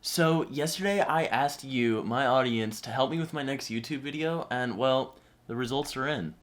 So yesterday I asked you, my audience, to help me with my next YouTube video, and well, the results are in.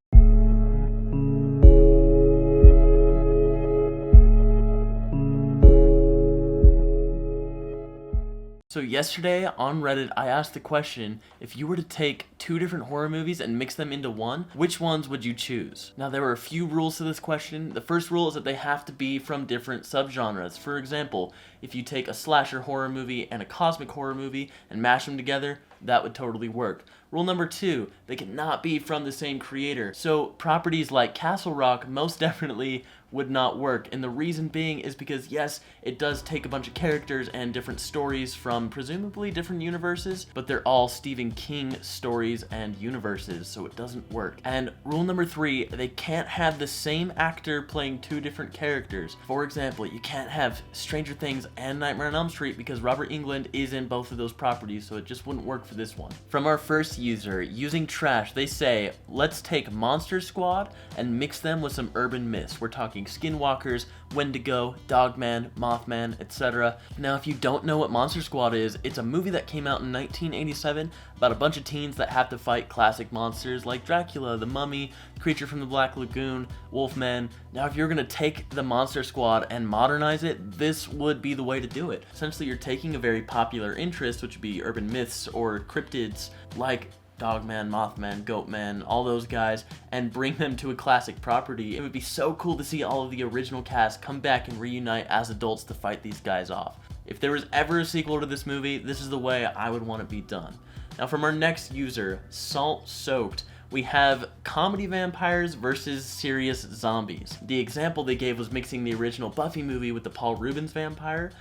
So yesterday on Reddit, I asked the question, if you were to take two different horror movies and mix them into one, which ones would you choose? Now there were a few rules to this question. The first rule is that they have to be from different subgenres. For example, if you take a slasher horror movie and a cosmic horror movie and mash them together, that would totally work. Rule number 2, they cannot be from the same creator. So properties like Castle Rock most definitely would not work, and the reason being is because yes, it does take a bunch of characters and different stories from presumably different universes, but they're all Stephen King stories and universes, so it doesn't work. And rule number 3, they can't have the same actor playing two different characters. For example, you can't have Stranger Things and Nightmare on Elm Street because Robert Englund is in both of those properties, so it just wouldn't work for this one. From our first user, using trash, they say, let's take Monster Squad and mix them with some urban myths. We're talking Skinwalkers, Wendigo, Dogman, Mothman, etc. Now, if you don't know what Monster Squad is, it's a movie that came out in 1987 about a bunch of teens that have to fight classic monsters like Dracula, the Mummy, Creature from the Black Lagoon, Wolfman. Now, if you're gonna take the Monster Squad and modernize it, this would be the way to do it. Essentially, you're taking a very popular interest, which would be urban myths or cryptids like Dogman, Mothman, Goatman, all those guys, and bring them to a classic property. It would be so cool to see all of the original cast come back and reunite as adults to fight these guys off. If there was ever a sequel to this movie, this is the way I would want it be done. Now from our next user, Salt Soaked, we have comedy vampires versus serious zombies. The example they gave was mixing the original Buffy movie with the Paul Reubens vampire,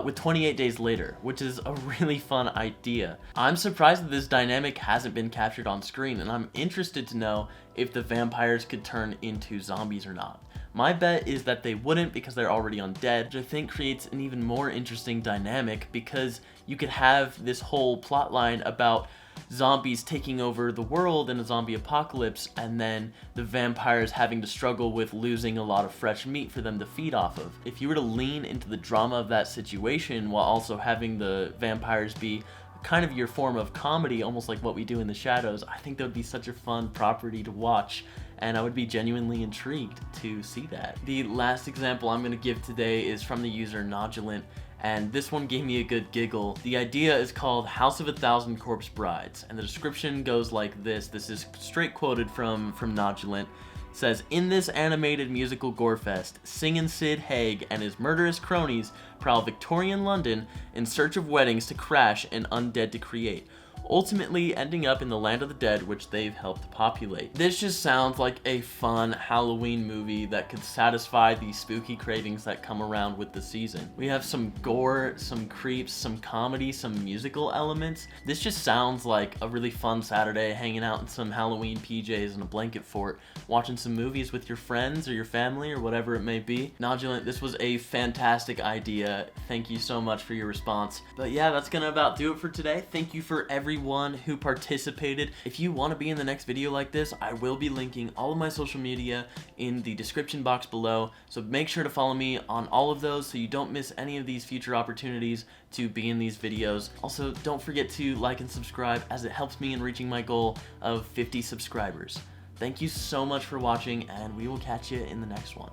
with 28 Days Later, which is a really fun idea. I'm surprised that this dynamic hasn't been captured on screen, and I'm interested to know if the vampires could turn into zombies or not. My bet is that they wouldn't because they're already undead, which I think creates an even more interesting dynamic because you could have this whole plotline about zombies taking over the world in a zombie apocalypse, and then the vampires having to struggle with losing a lot of fresh meat for them to feed off of. If you were to lean into the drama of that situation while also having the vampires be kind of your form of comedy, almost like What We Do in the Shadows, I think that would be such a fun property to watch, and I would be genuinely intrigued to see that. The last example I'm going to give today is from the user Nodulant, and this one gave me a good giggle. The idea is called House of a Thousand Corpse Brides, and the description goes like this. This is straight quoted from Nodulant. It says, in this animated musical gorefest, Singin' Sid Haig and his murderous cronies prowl Victorian London in search of weddings to crash and undead to create, ultimately ending up in the land of the dead, which they've helped populate. This just sounds like a fun Halloween movie that could satisfy the spooky cravings that come around with the season. We have some gore, some creeps, some comedy, some musical elements. This just sounds like a really fun Saturday hanging out in some Halloween PJs and a blanket fort, watching some movies with your friends or your family or whatever it may be. Nodulant, this was a fantastic idea. Thank you so much for your response. But yeah, that's gonna about do it for today. Thank you for everyone who participated. If you want to be in the next video like this, I will be linking all of my social media in the description box below, so make sure to follow me on all of those so you don't miss any of these future opportunities to be in these videos. Also, don't forget to like and subscribe as it helps me in reaching my goal of 50 subscribers. Thank you so much for watching, and we will catch you in the next one.